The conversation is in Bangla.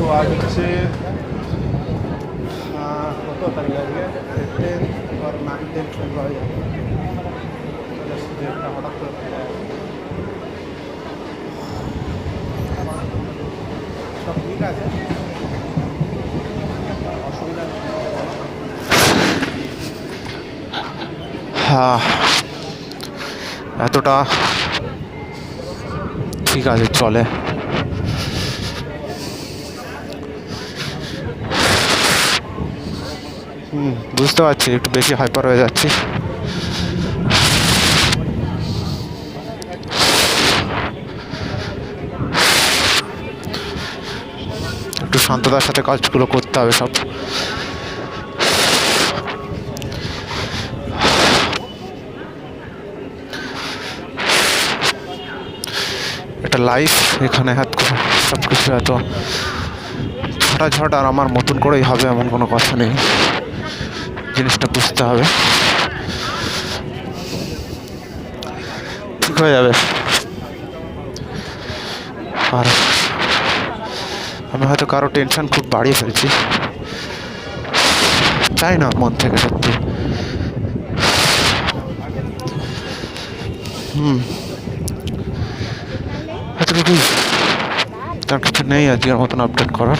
তো আজ হচ্ছে কত তারিখ আজকে 10 আর 9-10 ফেব্রুয়ারি। ডেটটা হঠাৎ করে সব ঠিক আছে, অসুবিধা নেই। হ্যাঁ, এতটা ঠিক আছে, চলে। বুঝতে পারছি একটু বেশি হাইপার হয়ে যাচ্ছি। একটু শান্ততার সাথে কাজগুলো করতে হবে সব। একটা লাইফ এখানে সব কিছু এত ঝটাঝট আর আমার মতন করেই হবে এমন কোনো কথা নেই, জিনিসটা বুঝতে হবে, ঠিক হয়ে যাবে। আর আমি হয়তো কারো টেনশন খুব বাড়িয়ে ফেলছি, চাই না মন থেকে, সত্যি। এতটুকুই, তার কিছু নেই আজকের মতন আপডেট করার।